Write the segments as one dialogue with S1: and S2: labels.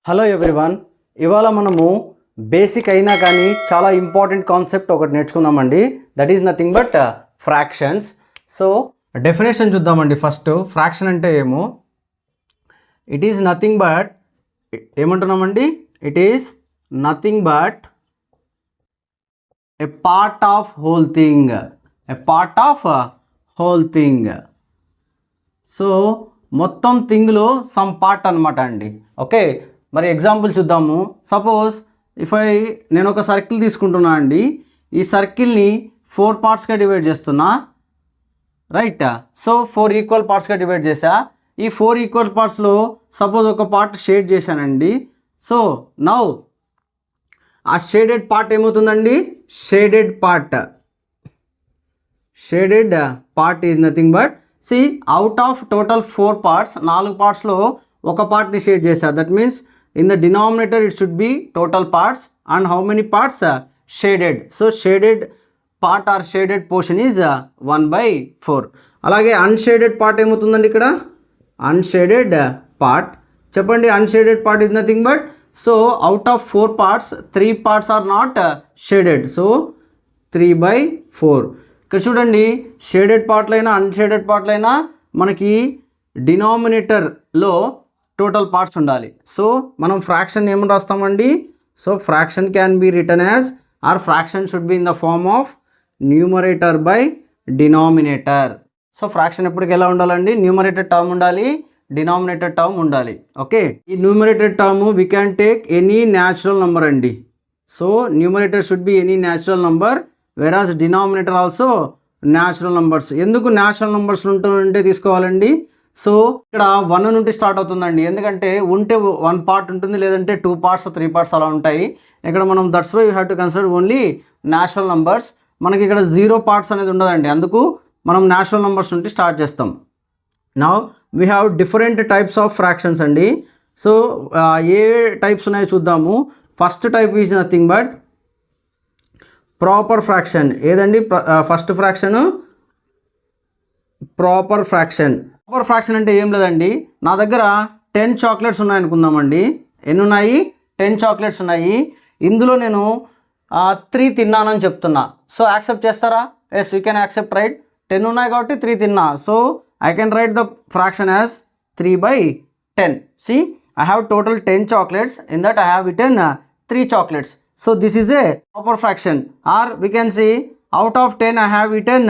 S1: Hello everyone, ఇవాళ మనము basic అయినా కానీ చాలా ఇంపార్టెంట్ కాన్సెప్ట్ ఒకటి నేర్చుకుందామండి. That is nothing but fractions. So definition చూద్దామండి. ఫస్ట్ ఫ్రాక్షన్ అంటే ఏమో, ఇట్ ఈజ్ నథింగ్ బట్ ఏమంటున్నామండి, it is nothing but a part of whole thing, a part of whole thing. So మొత్తం థింగ్లో సమ్ పార్ట్ అనమాట అండి. ఓకే, మరి example చూద్దాము. సపోజ్ నేను ఒక సర్కిల్ తీసుకుంటున్నా అండి. ఈ సర్కిల్ని 4 పార్ట్స్గా డివైడ్ చేస్తున్నా, రైట్? సో 4 ఈక్వల్ పార్ట్స్గా డివైడ్ చేసా. ఈ 4 ఈక్వల్ పార్ట్స్లో సపోజ్ ఒక పార్ట్ షేడ్ చేశానండి. సో నౌ ఆ షేడెడ్ పార్ట్ ఏమవుతుందండి, shaded part is nothing but, see out of total 4 parts, 4 పార్ట్స్లో ఒక పార్ట్ని షేడ్ చేశా. That means in the denominator it should be total parts, and how many parts shaded. So shaded part or shaded portion is 1/4. అలాగే unshaded part ఏమవుతుందండి, ఇక్కడ unshaded part చెప్పండి. Unshaded part is nothing but, so out of 4 parts 3 parts are not shaded, so 3/4. ఇక్కడ చూడండి, shaded పార్ట్లైనా unshaded పార్ట్లైనా మనకి డినామినేటర్లో total parts ఉండాలి. సో మనం ఫ్రాక్షన్ ఏమని రాస్తామండి, so fraction can be written as, or fraction should be in the form of numerator by denominator. So fraction ఎప్పటికి ఎలా ఉండాలండి, న్యూమరేటర్ టర్మ్ ఉండాలి, డినామినేటర్ టర్మ్ ఉండాలి. ఓకే, ఈ numerator term we can take any natural number అండి. So numerator should be any natural number, whereas denominator also natural numbers. ఎందుకు natural numbers ఉంటే తీసుకోవాలండి. సో ఇక్కడ 1 నుండి స్టార్ట్ అవుతుందండి, ఎందుకంటే ఉంటే 1 పార్ట్ ఉంటుంది, లేదంటే 2 పార్ట్స్ 3 పార్ట్స్ అలా ఉంటాయి. ఇక్కడ మనం that's why you have to consider only natural numbers. మనకి ఇక్కడ 0 పార్ట్స్ అనేది ఉండదండి, అందుకు మనం న్యాచురల్ నంబర్స్ నుండి స్టార్ట్ చేస్తాం. Now we have different types of fractions అండి. సో ఏ టైప్స్ ఉన్నాయో చూద్దాము. First type is nothing but proper fraction. ఏదండి first fraction, proper fraction. Proper fraction అంటే ఏం లేదండి, నా దగ్గర 10 చాక్లెట్స్ ఉన్నాయి అనుకుందామండి. ఎన్ని ఉన్నాయి, 10 చాక్లెట్స్ ఉన్నాయి. ఇందులో నేను 3 తిన్నానని చెప్తున్నా. సో యాక్సెప్ట్ చేస్తారా? Yes, you can accept, right? 10 ఉన్నాయి కాబట్టి 3 తిన్నా. So I can write the fraction as 3/10. See I have total 10 chocolates. In that I have eaten 3 chocolates. So this is a proper fraction. Or we can say out of 10 I have eaten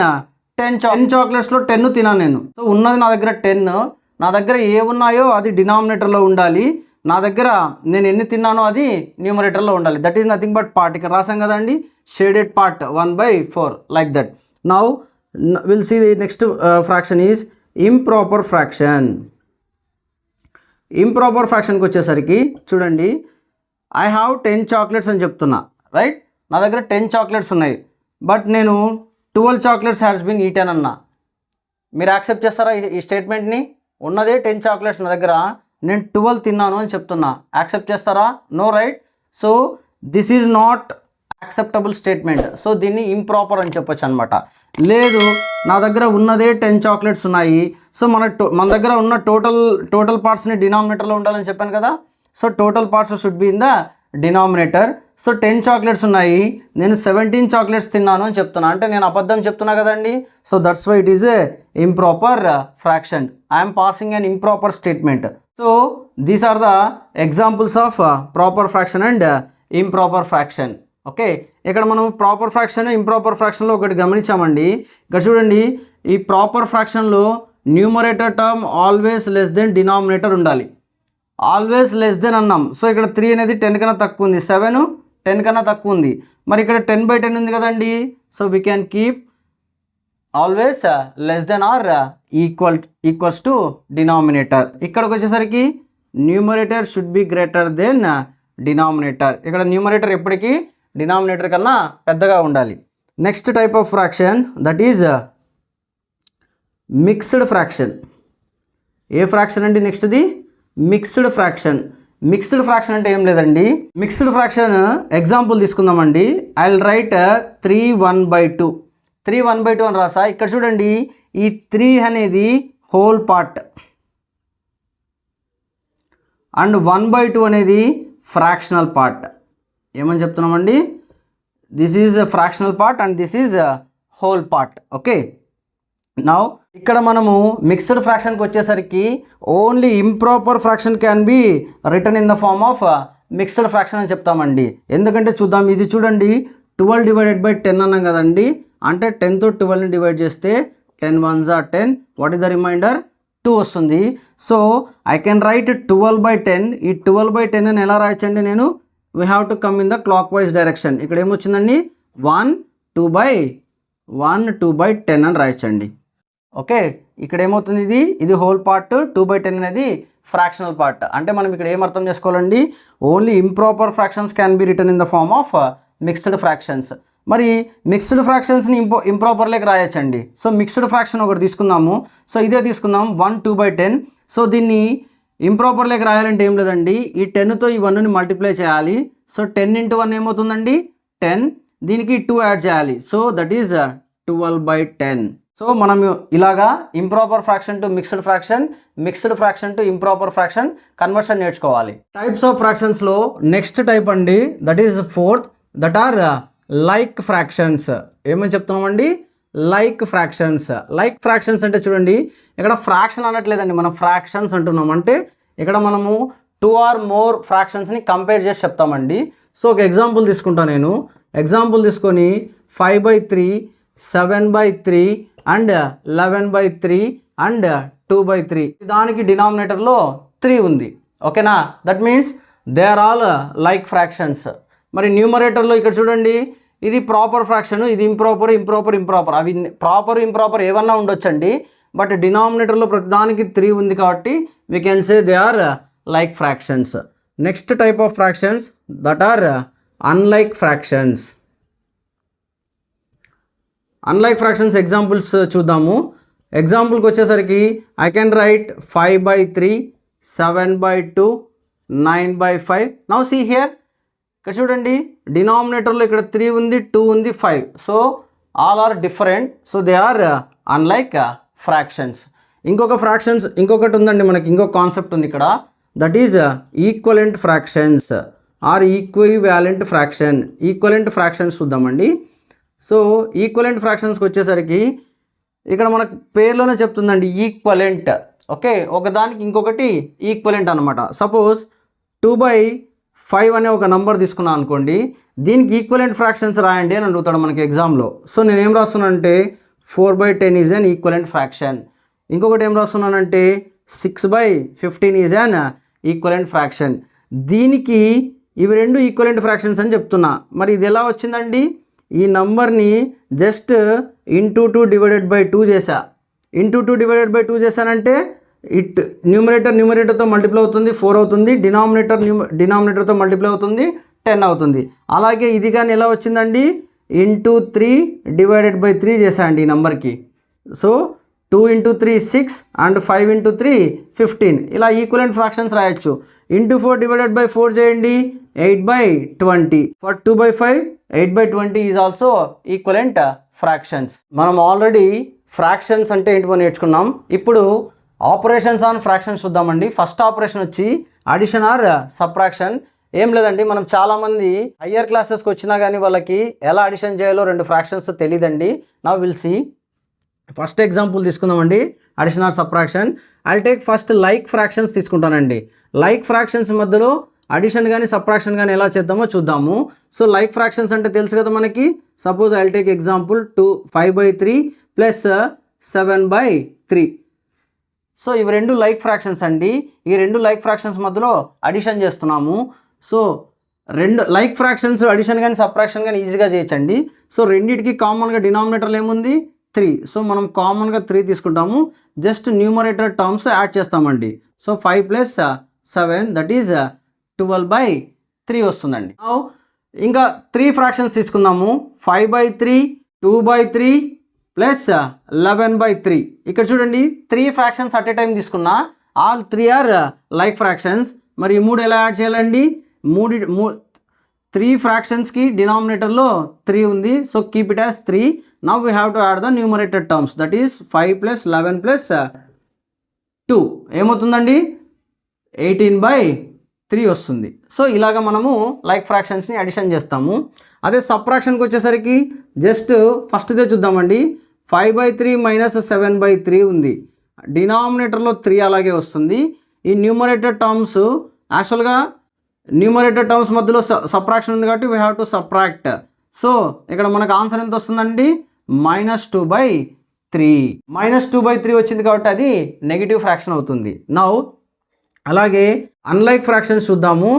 S1: 10 చాక్లెట్స్లో 10 తిన్నాను నేను. So ఉన్నది నా దగ్గర 10. నా దగ్గర ఏమున్నాయో అది డినామినేటర్లో ఉండాలి, నా దగ్గర నేను ఎన్ని తిన్నానో అది న్యూమరేటర్లో ఉండాలి. That is nothing but part. ఇక్కడ రాసాం కదండి, shaded part 1/4, like that. Now will see the next fraction is improper fraction. Improper ఫ్రాక్షన్కి వచ్చేసరికి చూడండి, ఐ హ్యావ్ 10 చాక్లెట్స్ అని చెప్తున్నా, రైట్? నా దగ్గర 10 చాక్లెట్స్ ఉన్నాయి, బట్ నేను 12 చాక్లెట్స్ హ్యాస్ బీన్ ఈటెన్ అన్నా. మీరు యాక్సెప్ట్ చేస్తారా ఈ స్టేట్మెంట్ని? ఉన్నదే 10 చాక్లెట్స్ నా దగ్గర, నేను 12 తిన్నాను అని చెప్తున్నా. యాక్సెప్ట్ చేస్తారా? No, right? So this is not acceptable statement. So దీన్ని ఇంప్రాపర్ అని చెప్పొచ్చు అనమాట. లేదు, నా దగ్గర ఉన్నదే 10 చాక్లెట్స్ ఉన్నాయి, సో మన దగ్గర ఉన్న టోటల్ పార్ట్స్ని డినామినేటర్లో ఉండాలని చెప్పాను కదా. So total parts should be in the denominator. So 10 chocolates ఉన్నాయి, నేను 17 చాక్లెట్స్ తిన్నాను అని చెప్తున్నా, అంటే నేను అబద్ధం చెప్తున్నా కదండి. So that's why it is a improper fraction. I'm passing an improper statement. So these are the examples of proper fraction and improper fraction. Okay, ఇక్కడ మనం ప్రాపర్ ఫ్రాక్షన్, ఇంప్రాపర్ ఫ్రాక్షన్లో ఒకటి గమనించామండి. ఇక్కడ చూడండి, ఈ ప్రాపర్ ఫ్రాక్షన్లో numerator term always less than denominator ఉండాలి. Always less than అన్నాం. So ఇక్కడ 3 అనేది 10 కన్నా తక్కువ ఉంది, 7 10 కన్నా తక్కువ ఉంది. మరి ఇక్కడ 10/10 ఉంది కదండి. So we can keep always less than or equals to denominator. ఇక్కడికి వచ్చేసరికి numerator should be greater than denominator. ఇక్కడ న్యూమరేటర్ ఎప్పటికీ డినామినేటర్ కన్నా పెద్దగా ఉండాలి. Next type of fraction, that is mixed fraction. ఏ ఫ్రాక్షన్ అండి నెక్స్ట్ది? Mixed fraction. మిక్స్డ్ ఫ్రాక్షన్ అంటే ఏం లేదండి, మిక్స్డ్ ఫ్రాక్షన్ ఎగ్జాంపుల్ తీసుకుందామండి. I will write 3 1/2. 3 1/2 అని రాసా. ఇక్కడ చూడండి, ఈ 3 అనేది హోల్ పార్ట్, అండ్ 1/2 అనేది ఫ్రాక్షనల్ పార్ట్. ఏమని చెప్తున్నామండి, this is fractional part and this is whole part. Okay, now ఇక్కడ మనము మిక్స్డ్ ఫ్రాక్షన్కి వచ్చేసరికి only improper fraction can be written in the form of mixed fraction అని చెప్తామండి. ఎందుకంటే చూద్దాం, ఇది చూడండి 12 డివైడెడ్ బై 10 అన్నాం కదండి. అంటే 10తో 12ని డివైడ్ చేస్తే 10 1s are 10. What is the remainder? 2 వస్తుంది. So I can write 12/10. ఈ 12/10 ఎలా రాయచ్చండి నేను? We have to come in the clockwise direction. ఇక్కడ ఏమొచ్చిందండి 1 2/10 అని రాయచ్చండి. ఓకే, ఇక్కడ ఏమవుతుంది, ఇది హోల్ పార్ట్, 2/10 అనేది ఫ్రాక్షనల్ పార్ట్. అంటే మనం ఇక్కడ ఏం అర్థం చేసుకోవాలండి, only improper fractions can be written in the form of mixed fractions. మరి మిక్స్డ్ ఫ్రాక్షన్స్ని ఇంప్రాపర్లోకి రాయచ్చండి. సో మిక్స్డ్ ఫ్రాక్షన్ ఒకటి తీసుకుందాము. సో ఇదే తీసుకుందాం 1 2/10. సో దీన్ని ఇంప్రాపర్లోకి రాయాలంటే ఏం లేదండి, ఈ 10తో ఈ 1ని మల్టిప్లై చేయాలి. సో 10 × 1 ఏమవుతుందండి 10. దీనికి 2 యాడ్ చేయాలి. So that is 12/10. సో మనం ఇలాగా improper fraction to mixed fraction, mixed fraction to improper fraction conversion నేర్చుకోవాలి. టైప్స్ ఆఫ్ ఫ్రాక్షన్స్లో నెక్స్ట్ టైప్ అండి, that is 4th, that are like fractions. ఏమని చెప్తున్నామండి, లైక్ ఫ్రాక్షన్స్. లైక్ ఫ్రాక్షన్స్ అంటే చూడండి, ఇక్కడ ఫ్రాక్షన్ అనట్లేదండి, మనం ఫ్రాక్షన్స్ అంటున్నాం. అంటే ఇక్కడ మనము 2 or more ఫ్రాక్షన్స్ని కంపేర్ చేసి చెప్తామండి. సో ఒక ఎగ్జాంపుల్ తీసుకుంటాను నేను. ఎగ్జాంపుల్ తీసుకొని 5/3, 7/3 అండ్ 11/3 అండ్ 2/3. దానికి డినామినేటర్లో 3 ఉంది. ఓకేనా, that means they are all like fractions. మరి న్యూమరేటర్లో ఇక్కడ చూడండి, ఇది ప్రాపర్ ఫ్రాక్షన్, ఇది ఇంప్రాపర్. అవి ప్రాపర్ ఇంప్రాపర్ ఏమన్నా ఉండొచ్చండి. బట్ డినామినేటర్లో ప్రతిదానికి 3 ఉంది కాబట్టి we can say they are like fractions. Next type of fractions that are unlike fractions. Unlike fractions examples చూద్దాము. ఎగ్జాంపుల్కి వచ్చేసరికి I can write 5/3, 7/2, 9/5. Now see here, ఇక్కడ చూడండి డినామినేటర్లో ఇక్కడ 3 ఉంది, 2 ఉంది, 5. So all are different. So they are unlike fractions. ఇంకొకటి ఉందండి మనకి, ఇంకొక కాన్సెప్ట్ ఉంది ఇక్కడ, that is equivalent fractions or equivalent fraction. Equivalent fractions చూద్దామండి. సో ఈక్వలెంట్ ఫ్రాక్షన్స్కి వచ్చేసరికి ఇక్కడ మనకు పేర్లోనే చెప్తుందండి ఈక్వలెంట్. ఓకే, ఒకదానికి ఇంకొకటి ఈక్వలెంట్ అనమాట. సపోజ్ 2/5 అనే ఒక నంబర్ తీసుకున్నాను అనుకోండి, దీనికి ఈక్వలెంట్ ఫ్రాక్షన్స్ రాయండి అని అడుగుతాడు మనకి ఎగ్జామ్లో. సో నేను ఏం రాస్తున్నానంటే 4/10 ఈజ్ అన్ ఈక్వలెంట్ ఫ్రాక్షన్. ఇంకొకటి ఏం రాస్తున్నానంటే 6/15 ఈజ్ అన్ ఈక్వలెంట్ ఫ్రాక్షన్. దీనికి ఇవి రెండు ఈక్వలెంట్ ఫ్రాక్షన్స్ అని చెప్తున్నా. మరి ఇది ఎలా వచ్చిందండి, ఈ నంబర్ని జస్ట్ ఇంటూ 2 డివైడెడ్ బై 2 చేశా. ఇంటూ 2 డివైడెడ్ బై 2 చేశానంటే ఇట్ న్యూమరేటర్తో మల్టిప్లై అవుతుంది, 4 అవుతుంది. డినామినేటర్తో మల్టిప్లై అవుతుంది, 10 అవుతుంది. అలాగే ఇది కానీ ఎలా వచ్చిందండి, ఇంటూ 3 డివైడెడ్ బై 3 చేశా అండి ఈ నెంబర్కి. So 2 × 3 6 and 5 × 3 15. ఇలా ఈక్వలెంట్ ఫ్రాక్షన్స్ రాయొచ్చు. ఇంటూ 4 డివైడెడ్ బై 4 చేయండి, 8/20. For 2/5 8/20 is also equivalent fractions. మనం ఆల్రెడీ ఫ్రాక్షన్స్ అంటే ఏంటివో నేర్చుకున్నాం. ఇప్పుడు ఆపరేషన్స్ ఆన్ ఫ్రాక్షన్స్ చూద్దామండి. ఫస్ట్ ఆపరేషన్ వచ్చి అడిషన్ ఆర్ సబ్ట్రాక్షన్. ఏం లేదండి, మనం చాలామంది హయ్యర్ క్లాసెస్కి వచ్చినా కానీ వాళ్ళకి ఎలా అడిషన్ చేయాలో 2 ఫ్రాక్షన్స్ తెలియదండి. Now will see. First example తీసుకుందామండి, addition or subtraction. I'll take first like fractions తీసుకుంటానండి. లైక్ ఫ్రాక్షన్స్ మధ్యలో అడిషన్ కానీ సబ్ట్రాక్షన్ కానీ ఎలా చేద్దామో చూద్దాము. సో లైక్ ఫ్రాక్షన్స్ అంటే తెలుసు కదా మనకి. Suppose I'll take example 5/3 plus 7/3. So ఇవి 2 లైక్ ఫ్రాక్షన్స్ అండి. ఈ 2 లైక్ ఫ్రాక్షన్స్ మధ్యలో అడిషన్ చేస్తున్నాము. సో 2 లైక్ ఫ్రాక్షన్స్ అడిషన్ కానీ సబ్ట్రాక్షన్ కానీ ఈజీగా చేయొచ్చండి. సో రెండింటికి కామన్గా డినామినేటర్లు ఏముంది 3. సో మనం కామన్గా 3 తీసుకుంటాము. జస్ట్ న్యూమరేటర్ టర్మ్స్ యాడ్ చేస్తామండి. సో 5 + 7 దట్ ఈజ్ 12/3 వస్తుందండి. ఇంకా 3 ఫ్రాక్షన్స్ తీసుకుందాము. 5/3, 2/3 ప్లస్ 11/3. ఇక్కడ చూడండి 3 ఫ్రాక్షన్స్ అట్ ఏ టైం తీసుకున్నా. All 3 are like fractions. మరి ఈ 3 ఎలా యాడ్ చేయాలండి, 3 ఫ్రాక్షన్స్కి డినామినేటర్లో 3 ఉంది. So keep it as 3. Now we have to add the numerator terms, that is 5 + 11 + 2 ఏమవుతుందండి 18/3 3 వస్తుంది. సో ఇలాగ మనము లైక్ ఫ్రాక్షన్స్ని అడిషన్ చేస్తాము. అదే సబ్ట్రాక్షన్కి వచ్చేసరికి జస్ట్ ఫస్ట్దే చూద్దామండి. 5/3 - 7/3 ఉంది. డినామినేటర్లో 3 అలాగే వస్తుంది. ఈ న్యూమరేటర్ టర్మ్స్ యాక్చువల్గా న్యూమరేటర్ టర్మ్స్ మధ్యలో సబ్ట్రాక్షన్ ఉంది కాబట్టి we have to subtract. So ఇక్కడ మనకు ఆన్సర్ ఎంత వస్తుందండి? -2/3. -2/3 వచ్చింది కాబట్టి అది నెగిటివ్ ఫ్రాక్షన్ అవుతుంది. నౌ అలాగే అన్లైక్ ఫ్రాక్షన్స్ చూద్దాము.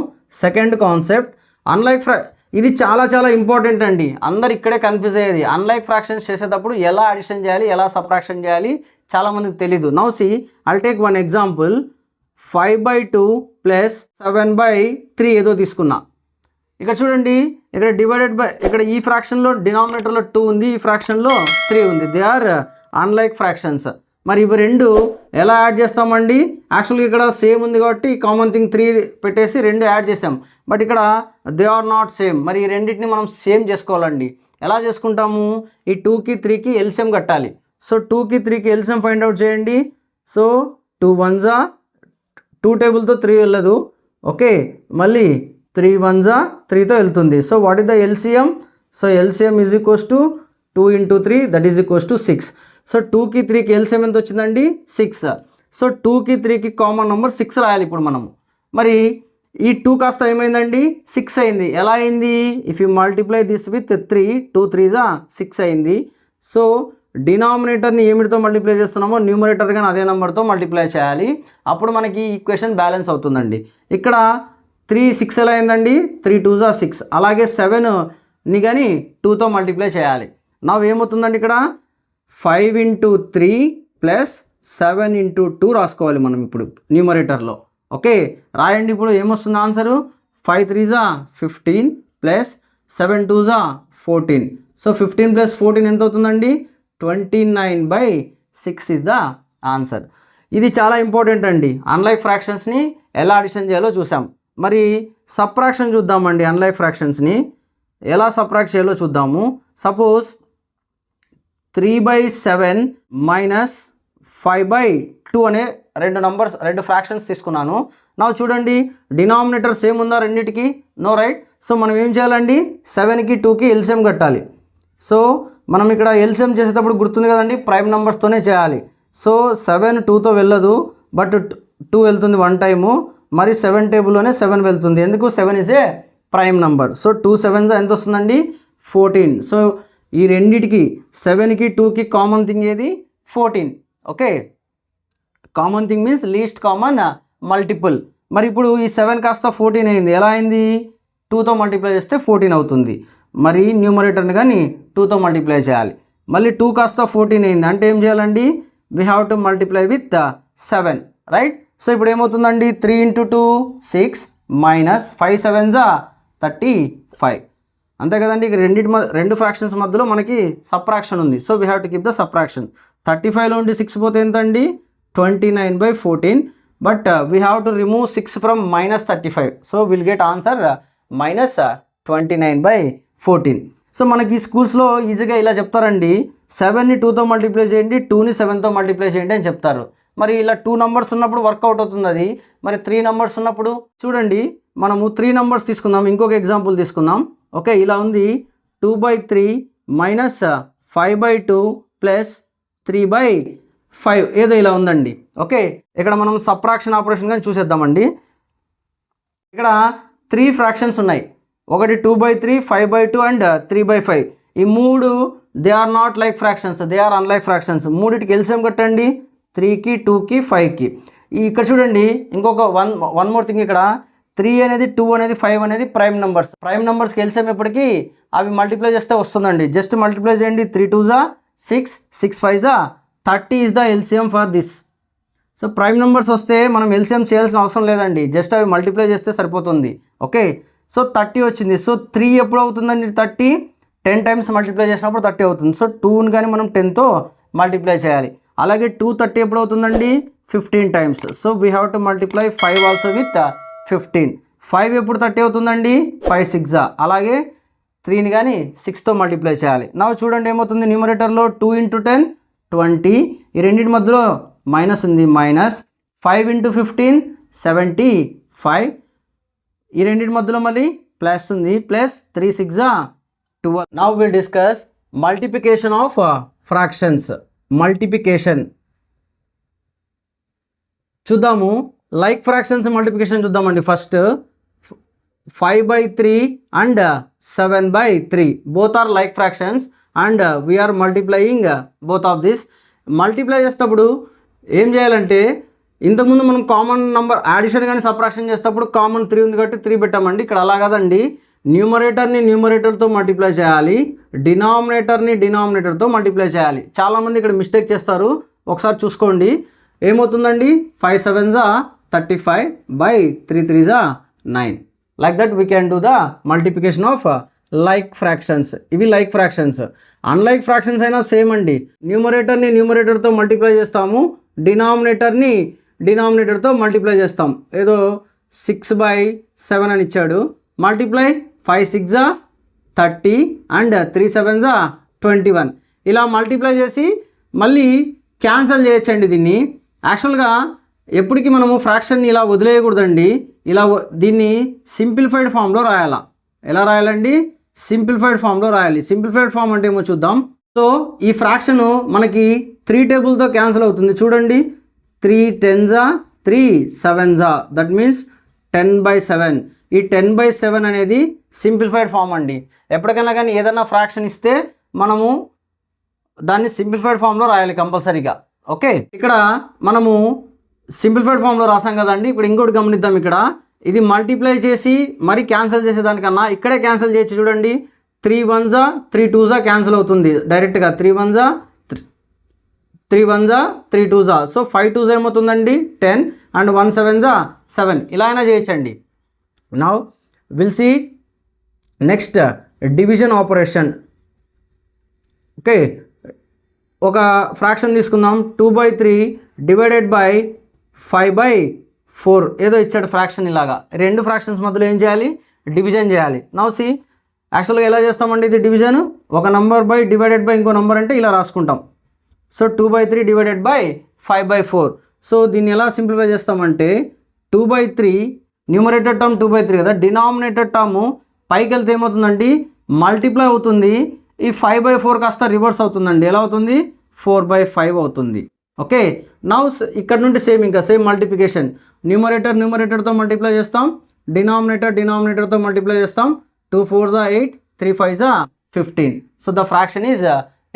S1: సెకండ్ కాన్సెప్ట్ ఇది చాలా చాలా ఇంపార్టెంట్ అండి. అందరు ఇక్కడే కన్ఫ్యూజ్ అయ్యేది. అన్లైక్ ఫ్రాక్షన్స్ చేసేటప్పుడు ఎలా అడిషన్ చేయాలి, ఎలా సబ్ట్రాక్షన్ చేయాలి చాలామందికి తెలీదు. Now see I'll take one example. 5/2 + 7/3 ఏదో తీసుకున్నా. ఇక్కడ చూడండి, ఇక్కడ డివైడెడ్ బై, ఇక్కడ ఈ ఫ్రాక్షన్లో డినామినేటర్లో 2 ఉంది, ఈ ఫ్రాక్షన్లో 3 ఉంది. They are unlike fractions. మరి ఇవి రెండు ఎలా యాడ్ చేస్తామండి? యాక్చువల్గా ఇక్కడ సేమ్ ఉంది కాబట్టి కామన్ థింగ్ 3 పెట్టేసి 2 యాడ్ చేసాం. బట్ ఇక్కడ దే ఆర్ నాట్ సేమ్. మరి ఈ రెండింటిని మనం సేమ్ చేసుకోవాలండి. ఎలా చేసుకుంటాము? ఈ 2కి 3కి ఎల్సిఎం కట్టాలి. సో 2కి 3కి ఎల్సిఎం ఫైండ్ అవుట్ చేయండి. సో 2 1s 2 టేబుల్తో 3 వెళ్ళదు. ఓకే, మళ్ళీ 3 1s 3తో వెళ్తుంది. So what is the LCM? So LCM is equals to 2 × 3 that is equals to 6. So 2కి 3కి ఎల్సిఎం ఎంత వచ్చిందండి? 6. సో 2కి 3కి కామన్ నెంబర్ 6 రాయాలి ఇప్పుడు మనము. మరి ఈ 2 కాస్త ఏమైందండి? 6 అయింది. ఎలా అయింది? If you multiply this with 3, 2 3s 6 అయింది. సో డినామినేటర్ని ఏమిటితో మల్టిప్లై చేస్తున్నామో న్యూమరేటర్ కానీ అదే నెంబర్తో మల్టిప్లై చేయాలి. అప్పుడు మనకి ఈక్వేషన్ బ్యాలెన్స్ అవుతుందండి. ఇక్కడ 3 6 ఎలా అయిందండి? 3 2s 6. అలాగే 7ని కానీ 2తో మల్టిప్లై చేయాలి. నా ఏమవుతుందండి? ఇక్కడ 5 × 3 + 7 × 2 రాసుకోవాలి మనం ఇప్పుడు న్యూమరేటర్లో. ఓకే, రాయండి. ఇప్పుడు ఏమొస్తుంది ఆన్సరు? 5 3s 15 + 7 2s 14. సో 15 + 14 ఎంత అవుతుందండి? 29/6 ఇస్ ద ఆన్సర్. ఇది చాలా ఇంపార్టెంట్ అండి. అన్లైక్ ఫ్రాక్షన్స్ని ఎలా అడిషన్ చేయాలో చూసాం. మరి సబ్ట్రాక్షన్ చూద్దామండి. అన్లైక్ ఫ్రాక్షన్స్ని ఎలా సబ్ట్రాక్ట్ చేయాలో చూద్దాము. సపోజ్ 3/7 - 5/2 అనే రెండు ఫ్రాక్షన్స్ తీసుకున్నాను. నా చూడండి, డినామినేటర్ సేమ్ ఉందా రెండింటికి? No, right. సో మనం ఏం చేయాలండి? 7కి 2కి ఎల్సిఎం కట్టాలి. సో మనం ఇక్కడ ఎల్సిఎం చేసేటప్పుడు గుర్తుంది కదండి, ప్రైమ్ నెంబర్స్తోనే చేయాలి. సో 7 2తో వెళ్ళదు, బట్ 2 వెళ్తుంది 1 టైము. మరి 7 టేబుల్లోనే 7 వెళ్తుంది. ఎందుకు? 7 is a prime number. So 2 7s ఎంత వస్తుందండి? 14. సో ఈ రెండిటికి 7కి 2కి కామన్ థింగ్ ఏది? 14. Okay, common thing means least common multiple. మరి ఇప్పుడు ఈ 7 కాస్త 14 అయింది. ఎలా అయింది? 2తో మల్టిప్లై చేస్తే 14 అవుతుంది. మరి న్యూమరేటర్ని కానీ 2తో మల్టిప్లై చేయాలి. మళ్ళీ 2 కాస్త 14 అయింది. అంటే ఏం చేయాలండి? We have to multiply with 7, right. So ఇప్పుడు ఏమవుతుందండి? 3 × 2 6 - 5 7s 35. అంతే కదండి. ఇక రెండు ఫ్రాక్షన్స్ మధ్యలో మనకి సబ్ట్రాక్షన్ ఉంది. So we have to keep the subtraction. 35లో ఉండి 6 పోతే ఎంతండి? 29/14. But we have to remove 6 from -35. So will get answer -29/14. So మనకి స్కూల్స్లో ఈజీగా ఇలా చెప్తారండి. 7ని 2తో మల్టిప్లై చేయండి, 2ని 7తో మల్టిప్లై చేయండి అని చెప్తారు. మరి ఇలా 2 నెంబర్స్ ఉన్నప్పుడు వర్కౌట్ అవుతుంది అది. మరి 3 నెంబర్స్ ఉన్నప్పుడు చూడండి, మనము 3 నెంబర్స్ తీసుకుందాం. ఇంకొక ఎగ్జాంపుల్ తీసుకుందాం. ఓకే, ఇలా ఉంది. 2/3 - 5/2 + 3/5 ఏదో ఇలా ఉందండి. ఓకే, ఇక్కడ మనం సబ్ట్రాక్షన్ ఆపరేషన్ కానీ చూసేద్దామండి. ఇక్కడ 3 ఫ్రాక్షన్స్ ఉన్నాయి. ఒకటి 2/3, 5/2 అండ్ 3/5. ఈ 3 they are not like fractions, they are unlike fractions. మూడిటికి ఎల్సిఎం కట్టండి. 3కి 2కి 5కి. ఇక్కడ చూడండి, ఇంకొక వన్ మోర్ థింగ్. ఇక్కడ 3 అనేది 2 అనేది 5 అనేది ప్రైమ్ నెంబర్స్. ప్రైమ్ నెంబర్స్కి ఎల్సిఎం ఎప్పటికీ అవి మల్టిప్లై చేస్తే వస్తుందండి. జస్ట్ మల్టిప్లై చేయండి. 3 2s 6, 6 5s 30 is the LCM for this. So prime numbers వస్తే మనం ఎల్సిఎం చేయాల్సిన అవసరం లేదండి, జస్ట్ అవి మల్టిప్లై చేస్తే సరిపోతుంది. ఓకే, సో 30 వచ్చింది. సో 3 ఎప్పుడు అవుతుందండి? 30 10 టైమ్స్ మల్టిప్లై చేసినప్పుడు 30 అవుతుంది. సో 2ని కానీ మనం 10తో మల్టిప్లై చేయాలి. అలాగే 2 30 ఎప్పుడు అవుతుందండి? 15 times. So we have to multiply 5 also with 15. 5 ఎప్పుడు 30 అవుతుందండి? 5 6. అలాగే 3ని కానీ 6తో మల్టిప్లై చేయాలి. నా చూడండి ఏమవుతుంది? న్యూమరేటర్లో 2 × 10 20. ఈ రెండింటి మధ్యలో మైనస్ ఉంది. -5 × 15 75. ఈ రెండింటి మధ్యలో మళ్ళీ ప్లస్ ఉంది, plus 3 6 12. Now will discuss multiplication of fractions. Multiplication చూద్దాము. లైక్ ఫ్రాక్షన్స్ మల్టిప్లికేషన్ చూద్దామండి. First 5/3 and 7/3 both are like fractions and we are multiplying both of this. Multiply చేసేటప్పుడు ఏం చేయాలంటే, ఇంతకుముందు మనం కామన్ నెంబర్ యాడిషన్ కానీ సబ్ట్రాక్షన్ చేసేటప్పుడు కామన్ 3 ఉంది కాబట్టి 3 పెట్టామండి. ఇక్కడ అలా కాదండి, న్యూమరేటర్ని న్యూమరేటర్తో మల్టిప్లై చేయాలి, డినామినేటర్ని డినామినేటర్తో మల్టిప్లై చేయాలి. చాలామంది ఇక్కడ మిస్టేక్ చేస్తారు, ఒకసారి చూసుకోండి. ఏమవుతుందండి, 5 7s 35 by 3 3s 9. Like that we can do the multiplication of like fractions. ఇవి లైక్ ఫ్రాక్షన్స్. అన్లైక్ ఫ్రాక్షన్స్ అయినా సేమ్ అండి. న్యూమరేటర్ని న్యూమరేటర్తో మల్టిప్లై చేస్తాము, డినామినేటర్ని డినామినేటర్తో మల్టిప్లై చేస్తాం. ఏదో 6/7 అని ఇచ్చాడు, మల్టిప్లై 5 6 30 అండ్ 3 7s 21. ఇలా మల్టిప్లై చేసి మళ్ళీ క్యాన్సల్ చేయొచ్చండి. దీన్ని యాక్చువల్గా ఎప్పటికీ మనము ఫ్రాక్షన్ని ఇలా వదిలేయకూడదండి. ఇలా దీన్ని సింప్లిఫైడ్ ఫామ్లో రాయాలా. ఎలా రాయాలండి, సింప్లిఫైడ్ ఫామ్లో రాయాలి. సింప్లిఫైడ్ ఫామ్ అంటే ఏమో చూద్దాం. సో ఈ ఫ్రాక్షన్ మనకి 3 టేబుల్తో క్యాన్సిల్ అవుతుంది. చూడండి, 3 10s 3 7s, దట్ మీన్స్ 10/7. ఈ 10/7 అనేది సింప్లిఫైడ్ ఫామ్ అండి. ఎప్పటికైనా కానీ ఏదైనా ఫ్రాక్షన్ ఇస్తే మనము దాన్ని సింప్లిఫైడ్ ఫామ్లో రాయాలి కంపల్సరీగా. ఓకే, ఇక్కడ మనము సింప్లిఫైడ్ ఫామ్లో రాసాం కదండి. ఇప్పుడు ఇంకోటి గమనిద్దాం. ఇక్కడ ఇది మల్టిప్లై చేసి మరి క్యాన్సిల్ చేసేదానికన్నా ఇక్కడే క్యాన్సిల్ చేయొచ్చు. చూడండి, 3 1s 3 2s క్యాన్సిల్ అవుతుంది డైరెక్ట్గా. 3 1s 3 1s 3 2s. So 5 2s ఏమవుతుందండి 10 అండ్ 1 7s 7. ఇలా అయినా చేయొచ్చండి. Now will see next division operation. Okay, ఒక ఫ్రాక్షన్ తీసుకుందాం. 2/3 డివైడెడ్ బై 5/4 ఏదో ఇచ్చాడు ఫ్రాక్షన్. ఇలాగా రెండు ఫ్రాక్షన్స్ మధ్యలో ఏం చేయాలి, డివిజన్ చేయాలి. నౌ సి యాక్చువల్గా ఎలా చేస్తామండి ఇది డివిజన్, ఒక నంబర్ బై డివైడెడ్ బై ఇంకో నంబర్ అంటే ఇలా రాసుకుంటాం. So 2/3 divided by 5/4. సో దీన్ని ఎలా సింప్లిఫై చేస్తామంటే 2/3 న్యూమరేటర్ టర్మ్ 2/3 కదా, డినామినేటర్ టర్మ్ పైకి వెళ్తే ఏమవుతుందండి మల్టిప్లై అవుతుంది. ఈ 5/4 కాస్త రివర్స్ అవుతుందండి. ఎలా అవుతుంది, 4/5 అవుతుంది. ఓకే, నౌ ఇక్కడ నుండి సేమ్ ఇంకా సేమ్ మల్టిప్లికేషన్. న్యూమరేటర్ న్యూమరేటర్తో మల్టిప్లై చేస్తాం, డినామినేటర్ డినామినేటర్తో మల్టిప్లై చేస్తాం. 2 4s 8 3 5s 15. So the fraction is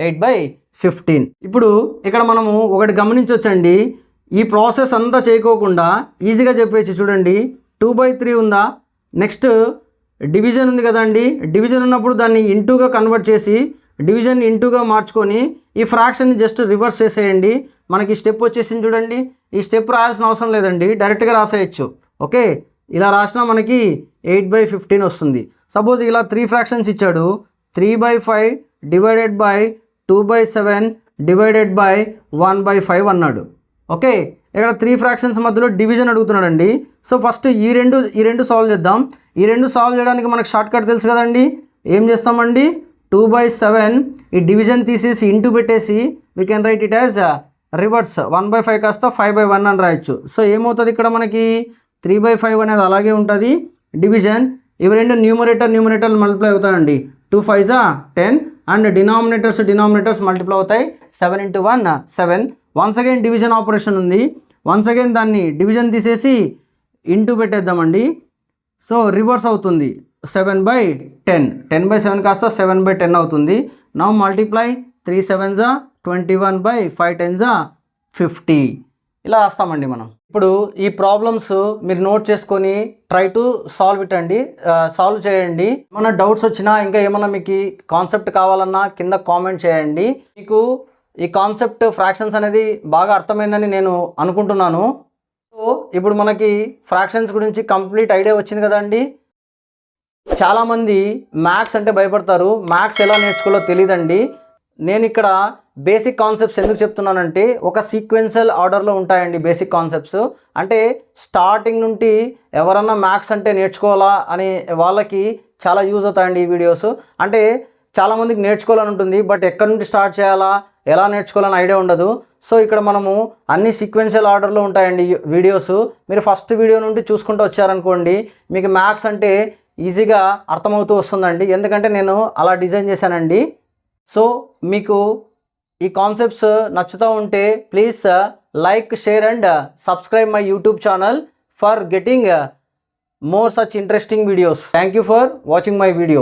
S1: 8/15. ఇప్పుడు ఇక్కడ మనము ఒకటి గమనించవచ్చండి, ఈ ప్రాసెస్ అంతా చేయకోకుండా ఈజీగా చెప్పేసి. చూడండి, 2/3 ఉందా, నెక్స్ట్ డివిజన్ ఉంది కదండి. డివిజన్ ఉన్నప్పుడు దాన్ని ఇంటూగా కన్వర్ట్ చేసి డివిజన్ని ఇంటూగా మార్చుకొని ఈ ఫ్రాక్షన్ని జస్ట్ రివర్స్ చేసేయండి. మనకి స్టెప్ వచ్చేసింది చూడండి. ఈ స్టెప్ రాయాల్సిన అవసరం లేదండి, డైరెక్ట్గా రాసేయచ్చు. ఓకే, ఇలా రాసినా మనకి 8/15 వస్తుంది. సపోజ్ ఇలా 3 ఫ్రాక్షన్స్ ఇచ్చాడు. 3/5 డివైడెడ్ బై 2/7 డివైడెడ్ బై 1/5 అన్నాడు. ఓకే, ఇక్కడ 3 ఫ్రాక్షన్స్ మధ్యలో డివిజన్ అడుగుతున్నాడండి. సో ఫస్ట్ ఈ రెండు సాల్వ్ చేద్దాం. ఈ రెండు సాల్వ్ చేయడానికి మనకు షార్ట్ కట్ తెలుసు కదండి. ఏం చేస్తామండి, 2/7 ఈ డివిజన్ తీసేసి ఇంటూ పెట్టేసి we can write it as reverse. 1/5 కాస్త 5/1 అని రాయొచ్చు. సో ఏమవుతుంది ఇక్కడ మనకి 3/5 అనేది అలాగే ఉంటుంది డివిజన్. ఇవి రెండు న్యూమరేటర్ మల్టిప్లై అవుతాయండి. 2 5s 10 అండ్ డినామినేటర్స్ మల్టిప్లై అవుతాయి. 7 × 1 7. వన్స్ అగైన్ డివిజన్ ఆపరేషన్ ఉంది. వన్స్ అగైన్ దాన్ని డివిజన్ తీసేసి ఇంటూ పెట్టేద్దామండి. సో రివర్స్ అవుతుంది. 7/10. 10/7 కాస్త 7/10 అవుతుంది. Now multiply 3 7s 21 by 5 10s 50. ఇలా రాస్తామండి మనం. ఇప్పుడు ఈ ప్రాబ్లమ్స్ మీరు నోట్ చేసుకొని ట్రై టు సాల్వ్ ఇట్ అండి, సాల్వ్ చేయండి. ఏమైనా డౌట్స్ వచ్చినా ఇంకా ఏమైనా మీకు కాన్సెప్ట్ కావాలన్నా కింద కామెంట్ చేయండి. మీకు ఈ కాన్సెప్ట్ ఫ్రాక్షన్స్ అనేది బాగా అర్థమైందని నేను అనుకుంటున్నాను. సో ఇప్పుడు మనకి ఫ్రాక్షన్స్ గురించి కంప్లీట్ ఐడియా వచ్చింది కదండి. చాలామంది మ్యాథ్స్ అంటే భయపడతారు, మ్యాథ్స్ ఎలా నేర్చుకోవాలో తెలియదండి. నేను ఇక్కడ బేసిక్ కాన్సెప్ట్స్ ఎందుకు చెప్తున్నానంటే ఒక సీక్వెన్షియల్ ఆర్డర్లో ఉంటాయండి బేసిక్ కాన్సెప్ట్స్. అంటే స్టార్టింగ్ నుండి ఎవరన్నా మ్యాథ్స్ అంటే నేర్చుకోవాలా అని వాళ్ళకి చాలా యూజ్ అవుతాయండి ఈ వీడియోస్. అంటే చాలామందికి నేర్చుకోవాలని ఉంటుంది, బట్ ఎక్కడి నుండి స్టార్ట్ చేయాలా, ఎలా నేర్చుకోవాలని ఐడియా ఉండదు. సో ఇక్కడ మనము అన్ని సీక్వెన్షియల్ ఆర్డర్లో ఉంటాయండి వీడియోస్. మీరు ఫస్ట్ వీడియో నుండి చూసుకుంటూ వచ్చారనుకోండి మీకు మ్యాథ్స్ అంటే ఈజీగా అర్థమవుతూ వస్తుందండి, ఎందుకంటే నేను అలా డిజైన్ చేశానండి. సో మీకు ఈ కాన్సెప్ట్స్ నచ్చుతూ ఉంటే please like, share and subscribe my YouTube channel for getting more such interesting videos. Thank you for watching my video.